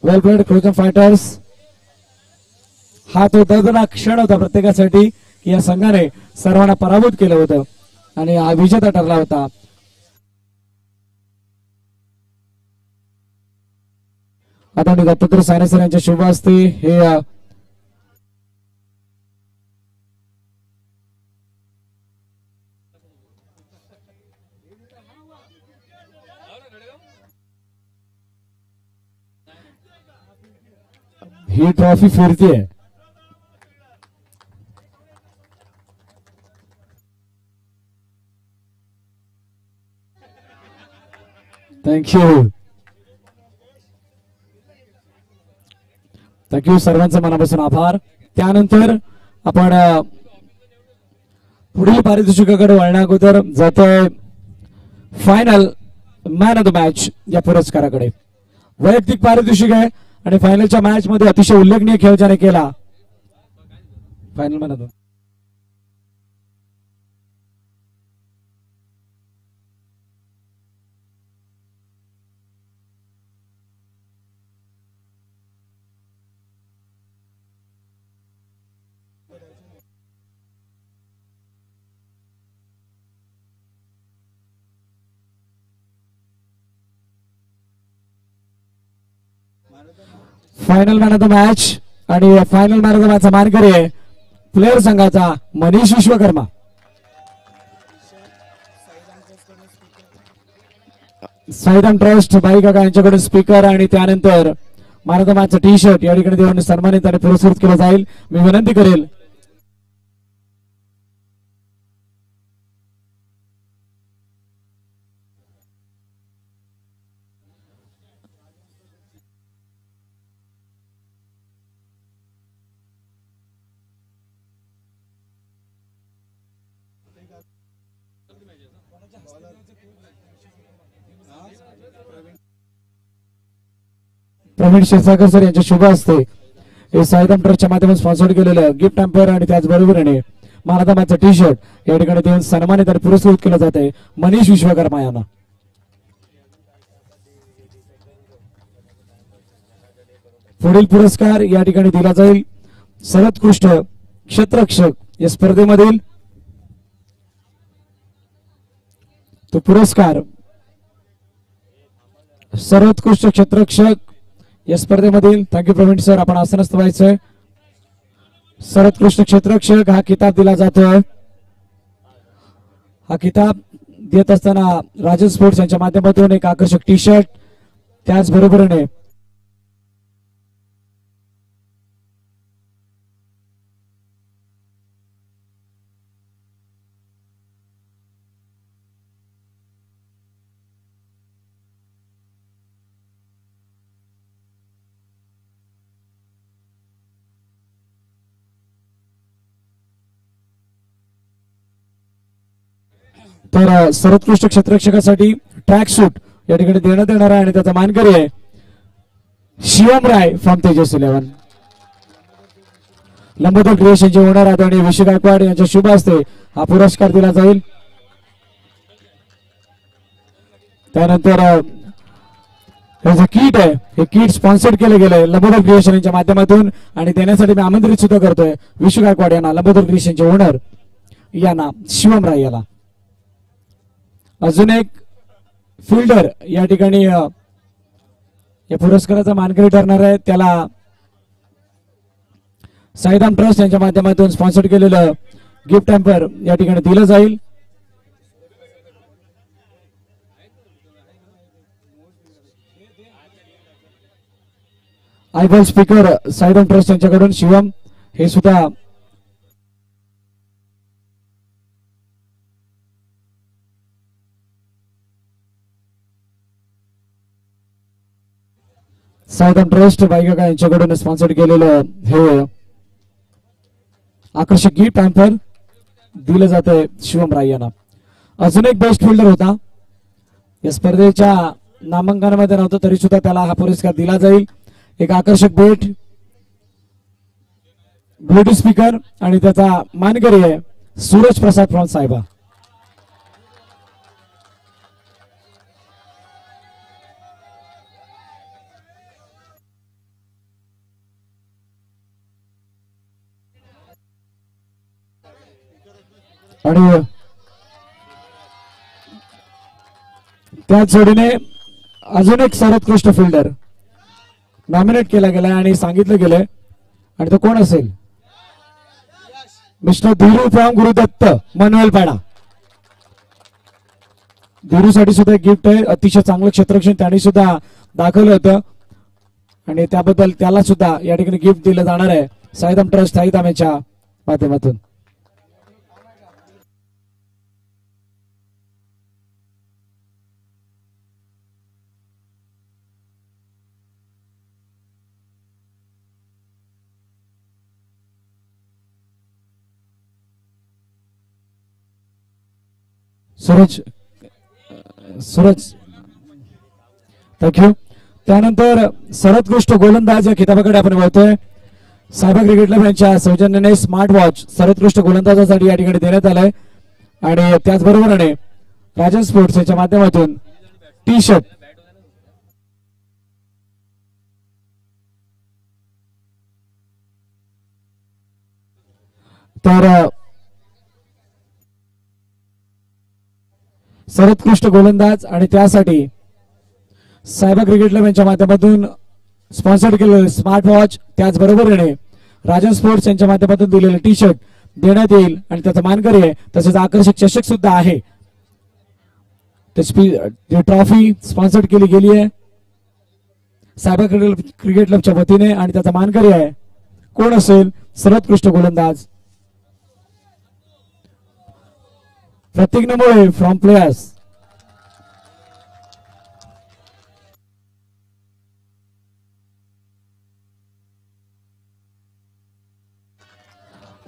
Speaker 1: वेल प्लेड खोजम फायटर्स. हा तो दर्दनाक क्षण होता प्रत्येकासाठी की या संघाने सर्वांना पराभूत केलं होतं आणि हा विजेता ठरला होता. आता मी दत्तात्रय साने सर यांच्या शुभ असते हे ही ट्रॉफी फिरतीये. थँक्यू थँक्यू सर्वांचा मनापासून आभार. त्यानंतर आपण पुढील पारितोषिकाकडे वळण्या अगोदर जातोय final man of the match या पुरस्काराकडे. वैयक्तिक पारितोषिक आहे आणि फायनलच्या मॅच मध्ये अतिशय उल्लेखनीय खेळ ज्याने केला final man of the final man of the match आणि फायनल मॅन ऑफ द मॅचचा मानकरी आहे प्लेयर संघाचा मनीष विश्वकर्मा. साईराम ट्रस्ट बाई काका यांच्याकडून स्पीकर आणि त्यानंतर मॅन ऑफ द मॅचचा टी शर्ट या ठिकाणी देऊन सन्मानित आणि पुरस्कृत केलं जाईल. मी विनंती करेल प्रवीण क्षीरसागर सर यांच्या शुभ हस्ते हे साईराम ट्रस्टच्या माध्यमातून स्पॉन्सर्ड केलेलं गिफ्ट हॅम्पर आणि त्याचबरोबरीने मॅन ऑफ द मॅचचा टी शर्ट या ठिकाणी देऊन सन्मानित आणि पुरस्कृत केलं जात आहे मनीष विश्वकर्मा यांना. पुढील पुरस्कार या ठिकाणी दिला जाईल सर्वोत्कृष्ट क्षेत्ररक्षक या स्पर्धेमधील तो पुरस्कार सर्वोत्कृष्ट क्षेत्ररक्षक या स्पर्धेमधील थँक्यू प्रवीण सर, आपण आसनस्थ व्हायचंय. सर्वोत्कृष्ट क्षेत्ररक्षक हा किताब दिला जातोय. हा किताब देत असताना राजन स्पोर्ट्स यांच्या माध्यमातून एक आकर्षक टी शर्ट, त्याचबरोबरीने तर सर्वोत्कृष्ट क्षेत्ररक्षकासाठी ट्रॅक सूट या ठिकाणी देण्यात येणार आहे आणि त्याचा मानकरी आहे शिवम राय फ्रॉम तेजस 11. लंबोदर क्रिएशनचे ओनर आदरणीय विशू गायकवाड यांच्या शुभ हस्ते हा पुरस्कार दिला जाईल. त्यानंतर हे जे किट आहे हे किट स्पॉन्सर्ड केले गेले लंबोदर क्रिएशन यांच्या माध्यमातून आणि देण्यासाठी मी आमंत्रित सुद्धा करतोय विशू गायकवाड यांना, लंबोदर क्रिएशनचे ओनर यांना, शिवम राय याला. अजून एक फिल्डर या ठिकाणी या पुरस्काराचा मानकरी ठरणार आहे. त्याला साईधाम ट्रस्ट यांच्या माध्यमातून स्पॉन्सर्ड केलेलं गिफ्ट हॅम्पर या ठिकाणी दिलं जाईल. आयबॉल स्पीकर साईधाम ट्रस्ट यांच्याकडून शिवम हे सुद्धा साईधाम ट्रस्ट बायका यांच्याकडून स्पॉन्सर्ड केलेलं हे आकर्षक गिफ्ट हॅम्पर दिलं जात आहे शिवम राय यांना. अजून एक बेस्ट फिल्डर होता या स्पर्धेच्या नामांकनामध्ये नव्हतं तरी सुद्धा त्याला हा पुरस्कार दिला जाईल. एक आकर्षक भेट, ब्लूटूथ स्पीकर आणि त्याचा मानकरी आहे सूरज प्रसाद फ्रॉम साहेबा. आणि त्याच जोडीने अजून एक सर्वोत्कृष्ट फिल्डर नॉमिनेट केला गेलाय आणि सांगितलं गेलंय आणि तो कोण असेल? Mister Dhiru from Gurudatt Manvelpada. धीरूसाठी सुद्धा एक गिफ्ट आहे. अतिशय चांगलं क्षेत्ररक्षण त्यांनी सुद्धा दाखवलं होतं आणि त्याबद्दल त्याला सुद्धा या ठिकाणी गिफ्ट दिलं जाणार आहे साईधाम ट्रस्ट साईधाम यांच्या माध्यमातून. सूरज थँक्यू. त्यानंतर सर्वोत्कृष्ट गोलंदाज या खिताबाकडे आपण वळतोय. सायबा क्रिकेट क्लब यांच्या सौजन्याने स्मार्ट वॉच सर्वोत्कृष्ट गोलंदाजासाठी या ठिकाणी देण्यात आलाय आणि त्याचबरोबरीने राजन स्पोर्ट्स यांच्या माध्यमातून टी शर्ट. तर सर्वोत्कृष्ट गोलंदाज आणि त्यासाठी सायबा क्रिकेट क्लब यांच्या माध्यमातून स्पॉन्सर्ड केलेलं स्मार्ट वॉच, त्याचबरोबरीने राजन स्पोर्ट्स यांच्या माध्यमातून दिलेलं टी शर्ट देण्यात येईल आणि त्याचा मानकरी आहे. तसेच आकर्षक चषक सुद्धा आहे. ट्रॉफी स्पॉन्सर्ड केली गेली आहे सायबा क्रिकेट क्लबच्या वतीने आणि त्याचा मानकरी आहे कोण असेल? सर्वोत्कृष्ट गोलंदाज प्रतीक नमोळे फ्रॉम प्लेयर्स.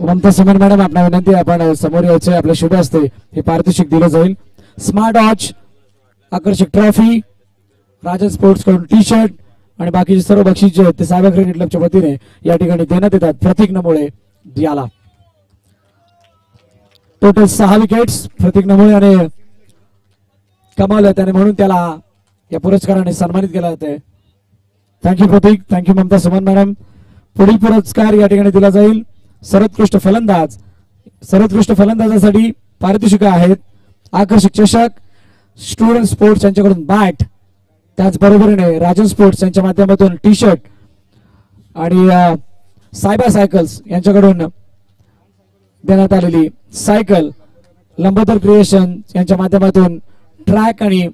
Speaker 1: ममता सिमन मॅडम आपल्या विनंती, आपण समोर यायचे. आपल्या शुभ असते हे पारितोषिक दिलं जाईल. स्मार्ट वॉच, आकर्षक ट्रॉफी, राजन स्पोर्ट्स कडून टी शर्ट आणि बाकीचे सर्व बक्षीस जे आहेत ते सायबा क्रिकेट क्लबच्या वतीने या ठिकाणी देण्यात येतात प्रतीक नमोळे याला. टोटल 6 विकेट्स प्रतीक नमोळे याने कमावल्या त्याने, म्हणून त्याला या पुरस्काराने सन्मानित केलं जाते. थँक्यू प्रतीक, थँक्यू ममता सुमन मॅडम. पुढील पुरस्कार या ठिकाणी दिला जाईल सर्वोत्कृष्ट फलंदाज. सर्वोत्कृष्ट फलंदाजासाठी पारितोषिक आहेत आकर्षक चषक, स्टुडंट स्पोर्ट्स यांच्याकडून बॅट, त्याचबरोबरीने राजन स्पोर्ट्स यांच्या माध्यमातून टी शर्ट आणि सायबा सायकल्स यांच्याकडून देण्यात आलेली सायकल, लंबोदर क्रिएशन यांच्या माध्यमातून ट्रॅक आणि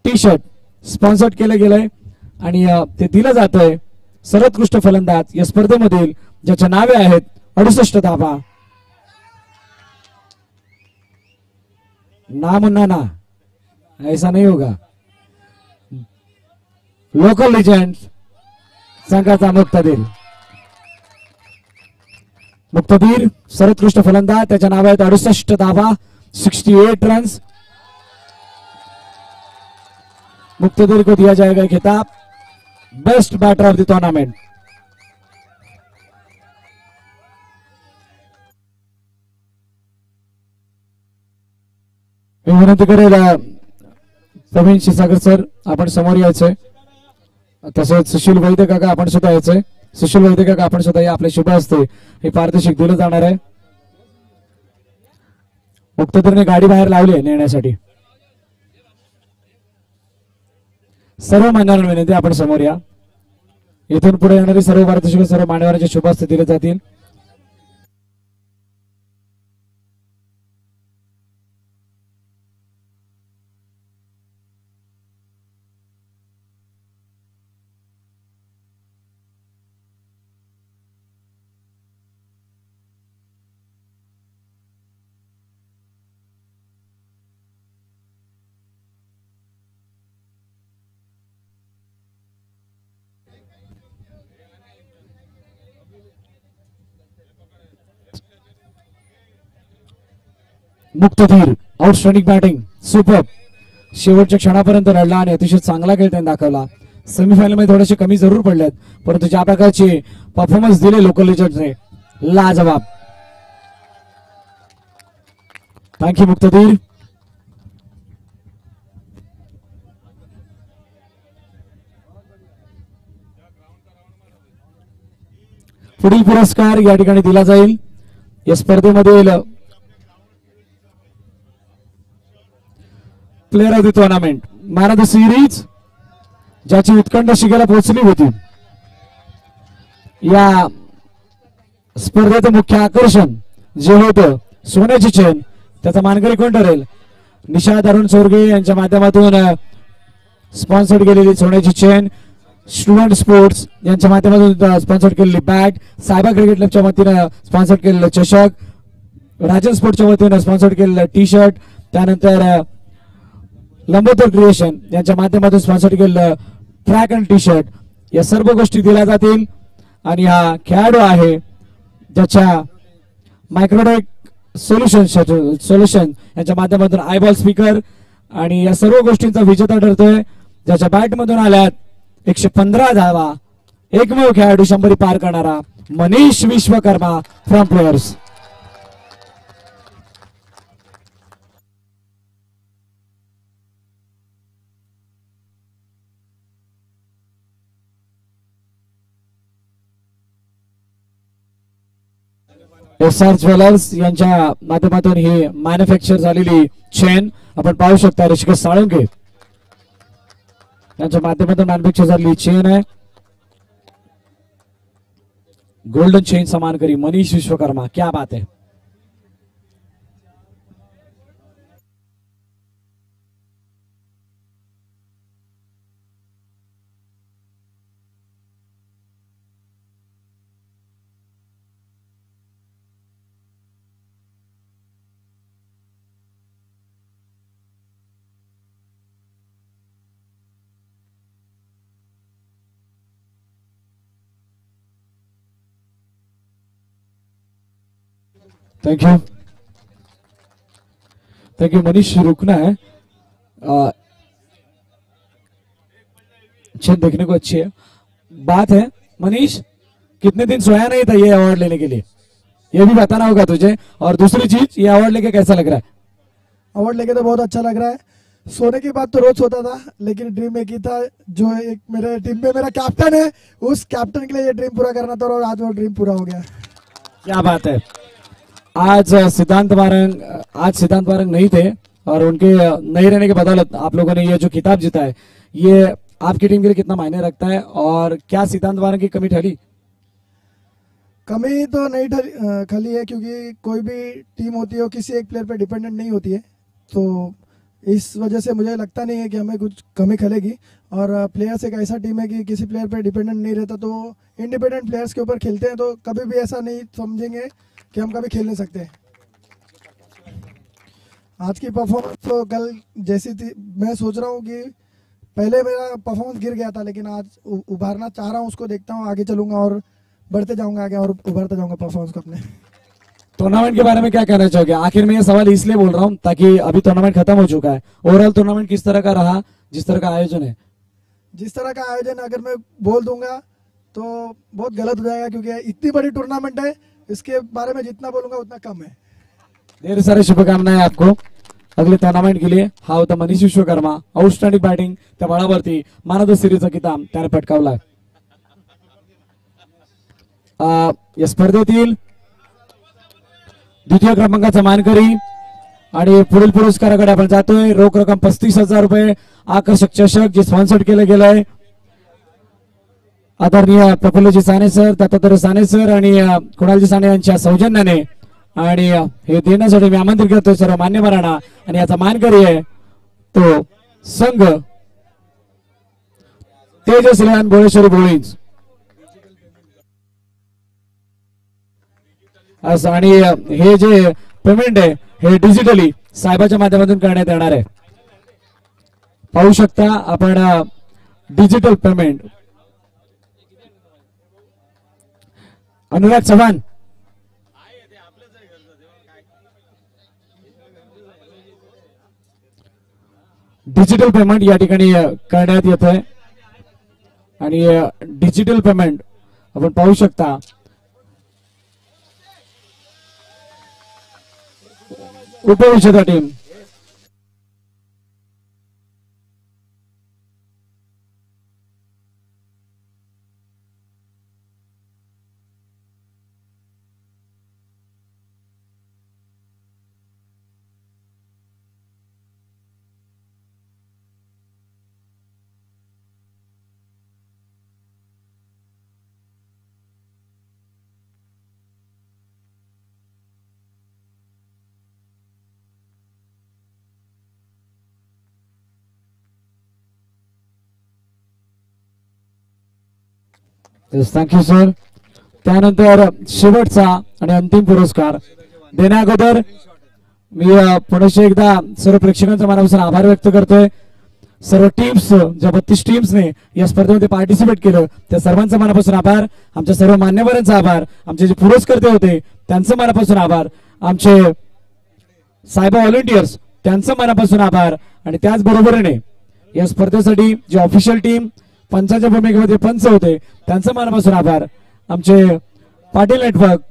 Speaker 1: टी शर्ट स्पॉन्सर्ड केलं गेलंय आणि ते दिलं जातंय सर्वोत्कृष्ट फलंदाज या स्पर्धेमधील ज्याच्या नावे आहेत 68 धाबा. ना मुन्ना ना, ऐसा नहीं होगा. लोकल लिजेंड संघाचा मुक्तदीर. मुक्तदीर सर्वोत्कृष्ट फलंदाज, त्याच्या नावे आहेत 68 धाबा, 68 रन्स. मुक्तदीर को दिया जाएगा खिताब best batter of the tournament. मी विनंती करेल प्रवीण क्षीरसागर सर आपण समोर यायचंय. तसेच सुशील वैद्य काका आपण सुद्धा यायचंय. सुशील वैद्य काका आपण सुद्धा या. आपले शुभ असते हे पारितोषिक दिलं जाणार आहे. मुक्तदीरने गाडी बाहेर लावली आहे नेण्यासाठी. सर्व मान्यवरांना विनंती आपण समोर या. इथून पुढे येणारी सर्व पारितोषिक सर्व मान्यवरांच्या शुभ हस्ते दिले जातील. मुक्तधीर आउटस्टँडिंग बॅटिंग सुपर. शेवटच्या क्षणापर्यंत लढला आणि अतिशय चांगला खेळ त्यांनी दाखवला. सेमीफायनल मध्ये थोडेसे कमी जरूर पडलेत, परंतु ज्या प्रकारचे परफॉर्मन्स दिले लोकल लिजर्सने लाजवाब. थँक्यू मुक्तधीर. पुढील पुरस्कार या ठिकाणी दिला जाईल या स्पर्धेमधील player of the tournament, man of the series, ज्याची उत्कंठ शिगेला पोहोचली होती. या स्पर्धेचं मुख्य आकर्षण जे होतं सोन्याची चेन, त्याचा मानकरी कोण ठरेल? निषाद अरुण चोरगे यांच्या माध्यमातून स्पॉन्सर्ड केलेली सोन्याची चेन, स्टुडंट स्पोर्ट्स यांच्या माध्यमातून स्पॉन्सर्ड केलेली बॅट, सायबा क्रिकेट क्लबच्या वतीनं स्पॉन्सर्ड केलेलं चषक, राजन स्पोर्ट्सच्या वतीनं स्पॉन्सर्ड केलेलं टी शर्ट, त्यानंतर लंबोदर क्रिएशन यांच्या माध्यमातून स्पॉन्सर्ड केलेलं ट्रॅक अँड टी शर्ट. या सर्व गोष्टी दिल्या जातील आणि हा खेळाडू आहे ज्याच्या मायक्रोडेक सोल्युशन यांच्या माध्यमातून आयबॉल स्पीकर आणि या सर्व गोष्टींचा विजेता ठरतोय, ज्याच्या बॅट मधून आल्यात 115 धावा. एकमेव खेळाडू 100 पार करणारा Manish Vishwakarma from players. SR jewellers यांच्या माध्यमातून ही मॅन्युफॅक्चर झालेली चेन आपण पाहू शकता. ऋषिकेश साळुंके यांच्या माध्यमातून मॅन्युफॅक्चर झालेली चेन आहे. गोल्डन चेन समान करी मनीष विश्वकर्मा, क्या बात है. Thank you Manish. रुकना है. चेन देखने को अच्छी है. बात है मनीष, कितने दिन सोया नहीं था ये अवार्ड लेने के लिए, ये भी बताना होगा तुझे. और दूसरी चीज, ये अवार्ड लेके कैसा लग रहा है?
Speaker 5: अवार्ड लेके तो बहुत अच्छा लग रहा है. सोने की बात तो रोज होता था, लेकिन ड्रीम एक ही था, जो एक मेरे टीम में मेरा कैप्टन है, उस कैप्टन के लिए ये ड्रीम पूरा करना था और आज वो ड्रीम पूरा हो गया।
Speaker 1: क्या बात है। आज सिद्धांत वारंग नहीं थे और उनके नहीं रहने के बदौलत आप लोगों ने ये जो खिताब जीता है, ये आपकी टीम के लिए कितना मायने रखता है और क्या सिद्धांत वारंग की कमी ठहरी?
Speaker 5: कमी तो नहीं खली है, क्योंकि कोई भी टीम होती है वो किसी एक प्लेयर पे डिपेंडेंट नहीं होती है, तो इस वजह से मुझे लगता नहीं है कि हमें कुछ कमी खलेगी। और प्लेयर्स एक ऐसा टीम है कि किसी प्लेयर पे डिपेंडेंट नहीं रहता, तो इंडिपेंडेंट प्लेयर्स के ऊपर खेलते हैं, तो कभी भी ऐसा नहीं समझेंगे कि हम कभी खेल नहीं सकते। आज की परफॉर्मेंस तो कल जैसी थी, मैं सोच रहा हूँ कि पहले मेरा परफॉर्मेंस गिर गया था, लेकिन आज उभारना चाह रहा हूँ, उसको देखता हूँ, आगे चलूंगा और बढ़ते जाऊंगा आगे और उभरते जाऊंगा परफॉर्मेंस को अपने।
Speaker 1: टूर्नामेंट के बारे में क्या कहना चाहोगे? आखिर में ये सवाल इसलिए बोल रहा हूँ ताकि अभी टूर्नामेंट खत्म हो चुका है, ओवरऑल टूर्नामेंट किस तरह का रहा, जिस तरह का आयोजन है?
Speaker 5: जिस तरह का आयोजन अगर मैं बोल दूंगा तो बहुत गलत हो जाएगा, क्योंकि इतनी बड़ी टूर्नामेंट है, इसके बारे में जितना बोलूंगा उतना कम है।
Speaker 1: ढेर सारी शुभकामनाएं आपको अगले टूर्नामेंट के लिए. हा होता मनीष विश्वकर्मा. आउटस्टँडिंग बॅटिंग त्या बळावरती मॅन ऑफ द सिरीजचा किताब त्याने पटकावला. या स्पर्धेतील द्वितीय क्रमांकाचा मानकरी आणि पुढील पुरस्काराकडे आपण जातोय. रोख रक्कम 35,000 रुपये, आकर्षक चषक जे स्पॉन्सर केलं गेलंय. आदरणीय प्रफुल्लजी साने सर, दत्तात्रय साने सर आणि कुणालजी साने यांच्या सौजन्याने आणि हे देण्यासाठी मी आमंत्रित करतोय सर्व मान्यवरांना. आणि याचा मानकरी आहे तो संघ तेजस्वी भोळेश्वरी भोळींज. असं आणि हे जे पेमेंट आहे हे डिजिटली साहेबाच्या माध्यमातून करण्यात येणार आहे. पाहू शकता आपण digital payment. Anurag Chavan digital payment या ठिकाणी करण्यात येत आहे आणि डिजिटल पेमेंट आपण पाहू शकता. उपविजेता टीम थँक्यू सर. त्यानंतर शेवटचा आणि अंतिम पुरस्कार देण्या अगोदर मी पुन्हा एकदा सर्व प्रेक्षकांचा मनापासून आभार व्यक्त करतोय. सर्व टीम्स ज्या 32 टीम्सने या स्पर्धेमध्ये पार्टिसिपेट केलं त्या सर्वांचा मनापासून आभार. आमच्या सर्व मान्यवरांचा आभार. आमचे जे पुरस्कर्ते होते त्यांचं मनापासून आभार. आमचे सायबा व्हॉलंटियर्स त्यांचं मनापासून आभार. आणि त्याचबरोबरीने या स्पर्धेसाठी जी ऑफिशियल टीम पंचाच्या भूमिकेमध्ये पंच होते त्यांचं मनापासून आभार. आमचे पाटील नेटवर्क,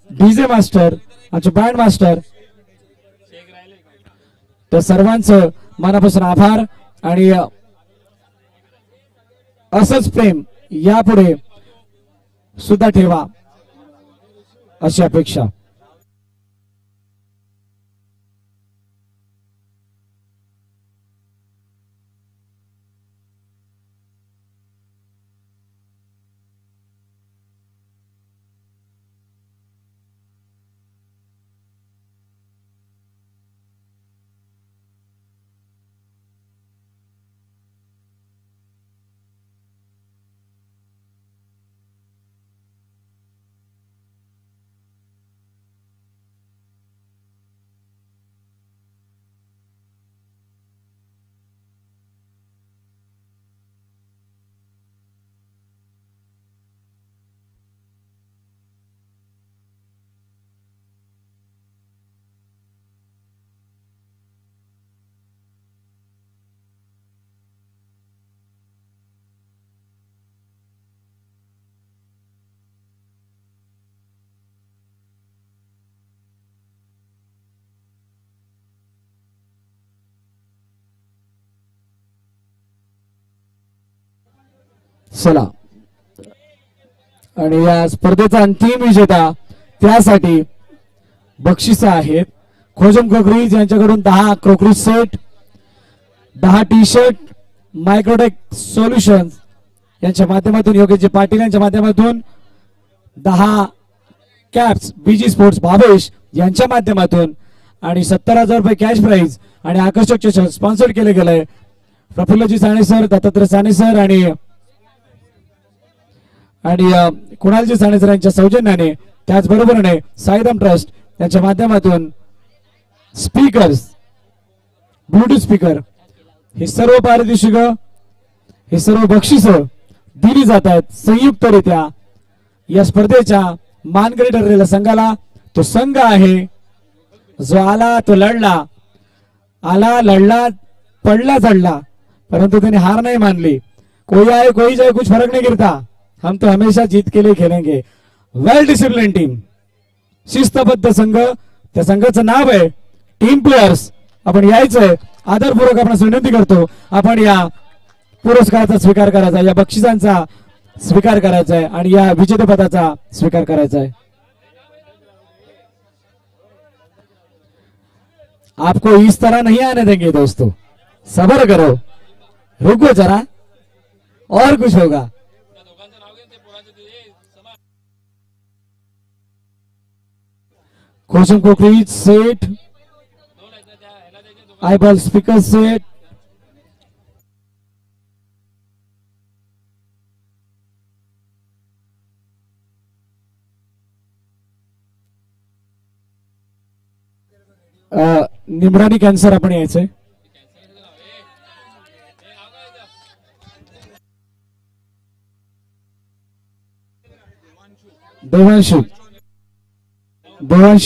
Speaker 1: डीजे मास्टर, आमचे बँड मास्टर, त्या सर्वांचं मनापासून आभार. आणि असंच प्रेम यापुढे सुद्धा ठेवा अशी अपेक्षा. चला, आणि या स्पर्धेचा अंतिम विजेता त्यासाठी बक्षिस आहेत खोजम क्रोकरीज यांच्याकडून 10 crockery set, 10 T shirt, microtech solutions यांच्या माध्यमातून योगेशजी पाटील यांच्या माध्यमातून 10 कॅप्स बीजी स्पोर्ट्स भावेश यांच्या माध्यमातून आणि 70,000 रुपये कॅश प्राइज आणि आकर्षक चषक स्पॉन्सर केले गेले प्रफुल्लजी साने सर, दत्तात्रय साने सर आणि कुणालजी साने सर यांच्या सौजन्याने, त्याचबरोबरने साईराम ट्रस्ट यांच्या माध्यमातून स्पीकर्स, ब्लूटूथ स्पीकर, हे सर्व पारितोषिक, हे सर्व बक्षिस दिली जात आहेत संयुक्तरित्या या स्पर्धेच्या मानकरी ठरलेल्या संघाला. तो संघ आहे जो आला तो लढला, आला लढला, पडला चढला, परंतु त्याने हार नहीं मानली. कोई आए कोई जाए कुछ फर्क नहीं गिरता, हम तो हमेशा जीत के लिए खेलेंगे. वेल डिसिप्लिन टीम, शिस्तबद्ध संघ, त्या संघाचं नाव आहे टीम प्लेयर्स. आपण यायचंय, आदरपूर्वक आपण विनंती करतो, आपण या पुरस्काराचा स्वीकार करायचा, या बक्षिसांचा स्वीकार करायचा आहे आणि या विजेतेपदाचा स्वीकार करायचा आहे. आपको इस तरह नहीं आने देंगे दोस्तों, सब्र करो, रुको जरा, और कुछ होगा. Khozem crockeries set, iBall speaker set, Nimrani cancer आपण यायचंय. देवांशु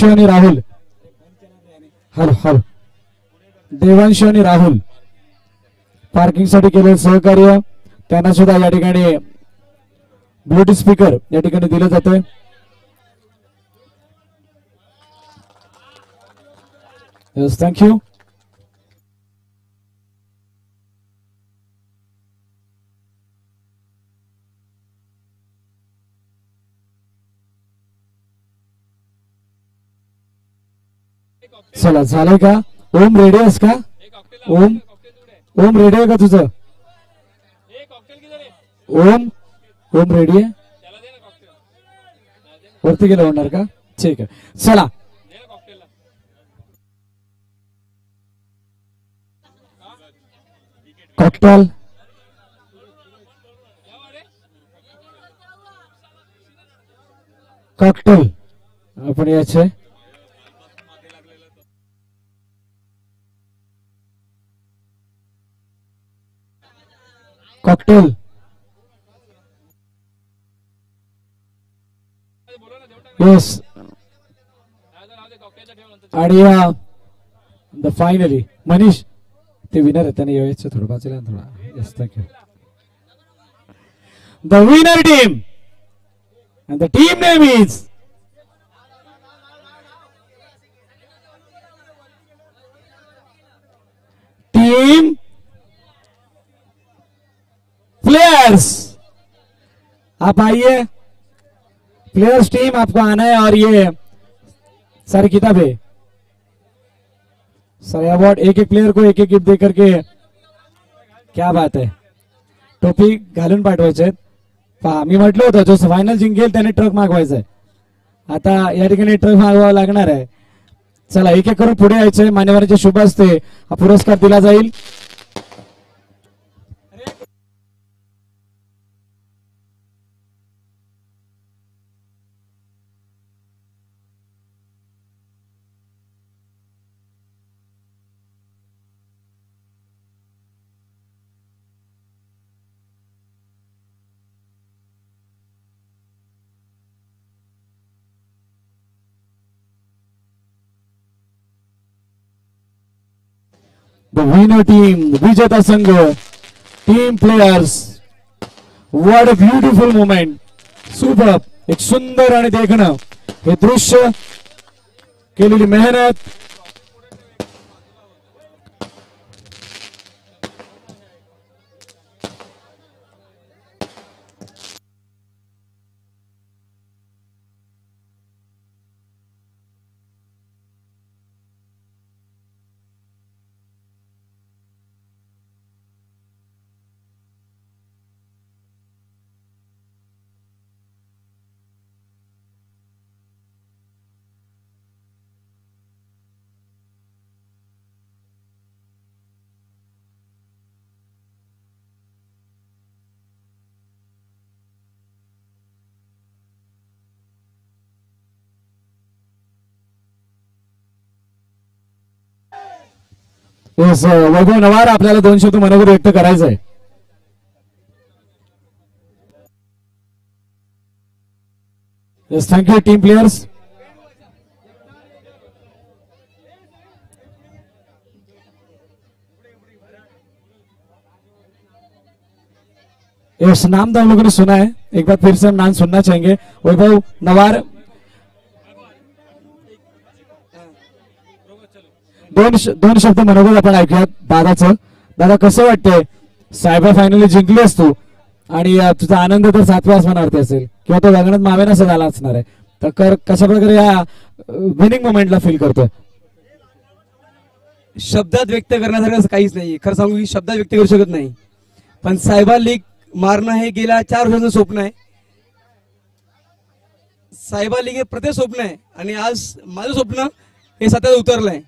Speaker 1: आणि राहुल, हॅलो हॅलो, देवांशु आणि राहुल पार्किंग साठी केलेलं सहकार्य त्यांना सुद्धा या ठिकाणी ब्लूटूथ स्पीकर या ठिकाणी दिलं जातंय. Yes, thank you. चला, झालंय का? ओम रेडी आहेस का? ओम ओम रेडी आहे का तुझं? ओम ओम रेडी आहे? वरती गेलं होणार का? ठीक आहे, चला. कॉकटेल, कॉकटेल आपण याचे कॉकटेल, येस, आणि द फायनली मनीष ते विनर आहे, त्याने यायचं थोडं बाजूला थोडा. Yes, thank you. The winner team and the team name is Team Players. आप आइए, प्लेयर्स टीम आपको आना है और ये सारी किताबें, सारे अवार्ड एक एक प्लेयर को एक एक गिफ्ट दे करके, क्या बात है, टोपी घालून पाठवायचे. पहा, मी म्हटलं होतं जो फायनल जिंकेल त्याने ट्रक मागवायचा आहे. आता या ठिकाणी ट्रक मागवावा लागणार आहे. चला, एक एक करून पुढे यायचंय. मान्यवरांच्या शुभ हस्ते हा पुरस्कार दिला जाईल. The winner team, विजेता संघ, team players. What a beautiful moment, super, एक सुंदर आणि देखणं हे दृश्य, केलेली मेहनत, येस वैभव नवार आपल्याला 2 शब्द मनोगत व्यक्त करायचं आहे. Yes thank you team players. Yes नाम तो हम लोगों ने सुना है, एक बार फिर से हम नाम सुनना चाहेंगे. वैभव नवार दोन शब्द मनोगत आपण ऐकूयात दादाचं. दादा कसं वाटतंय, सायबा फायनली जिंकलीस तू आणि तुझा आनंद तर 7व्या आसमानावरती असेल किंवा तो गगनात मावेनासा झाला असणार आहे, तर कशा प्रकारे या विनिंग मोमेंटला फील करतोय?
Speaker 6: शब्दात व्यक्त करण्यासारखं काहीच नाही. खरं सांगू की शब्दात व्यक्त करू शकत नाही. पण सायबा लीग मारणं हे गेल्या 4 वर्षाचं स्वप्न आहे. सायबा लीग हे प्रत्येक स्वप्न आहे आणि आज माझं स्वप्न हे सत्यात उतरलंय.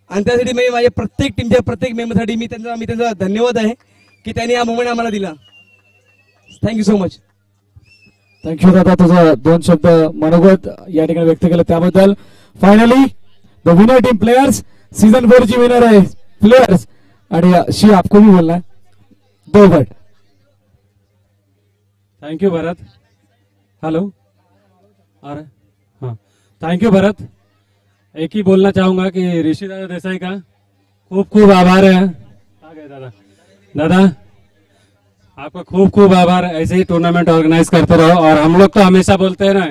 Speaker 6: आणि त्यासाठी मी माझ्या प्रत्येक टीमच्या प्रत्येक मेंबरसाठी मी त्यांचा धन्यवाद आहे की त्यांनी हा मोमेंट आम्हाला दिला. Thank you so much.
Speaker 1: थँक्यू दादा, तुझं 2 शब्द मनोगत या ठिकाणी व्यक्त केलं त्याबद्दल. Finally the winner team players, season 4 ची विनर आहे प्लेयर्स. आणि शी आपको भी बोलना है 2 word.
Speaker 7: Thank you Bharat. Hello आ रहा है? हाँ थैंक यू भरत. एक ही बोलना चाहूंगा कि ऋषि दादा देसाई का खूब खूब आभार है. आ गए दादा. दादा आपका खूब खूब आभार. ऐसे ही टूर्नामेंट ऑर्गेनाइज करते रहो. और हम लोग तो हमेशा बोलते हैं ना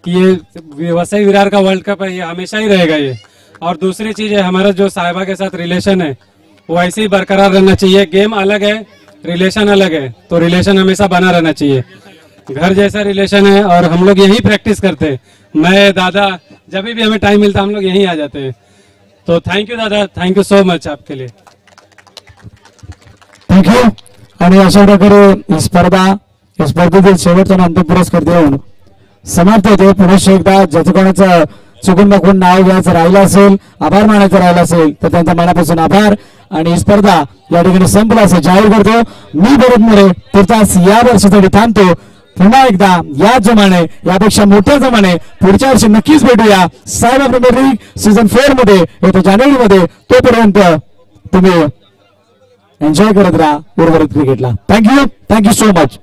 Speaker 7: कि ये वसई विरार का वर्ल्ड कप है, ये हमेशा ही रहेगा ये. और दूसरी चीज है, हमारा जो साहिबा के साथ रिलेशन है वो ऐसे ही बरकरार रहना चाहिए. गेम अलग है, रिलेशन अलग है, तो रिलेशन हमेशा बना रहना चाहिए. घर जैसा रिलेशन है और हम लोग यही प्रैक्टिस करते हैं. मैं दादा जब भी हमें टाइम मिलता हम लोग यहीं आ जाते हैं. तो थैंक यू दादा, थैंक यू सो मच आपके लिए.
Speaker 1: थँक्यू. आणि अशा प्रकारे ही स्पर्धेतील शेवटचा आणि अंतिम पुरस्कार देऊन समाप्त होते. पुन्हा एकदा ज्याचं कोणाचं चुकून बघून नाव घ्यायचं राहिलं असेल, आभार मानायचं राहिलं असेल तर त्यांचा मनापासून आभार. आणि ही स्पर्धा या ठिकाणी संपला असं जाहीर करतो. मी भरत मोरे तुर्तास या वर्षासाठी थांबतो. पुन्हा एकदा या जमाने यापेक्षा मोठ्या जमाने पुढच्या वर्षी नक्कीच भेटूया सायबा प्रीमियर लीग सीझन 4 मध्ये येत्या जानेवारीमध्ये. तोपर्यंत तुम्ही एन्जॉय करत राहा उर्वरित क्रिकेटला. Thank you so much.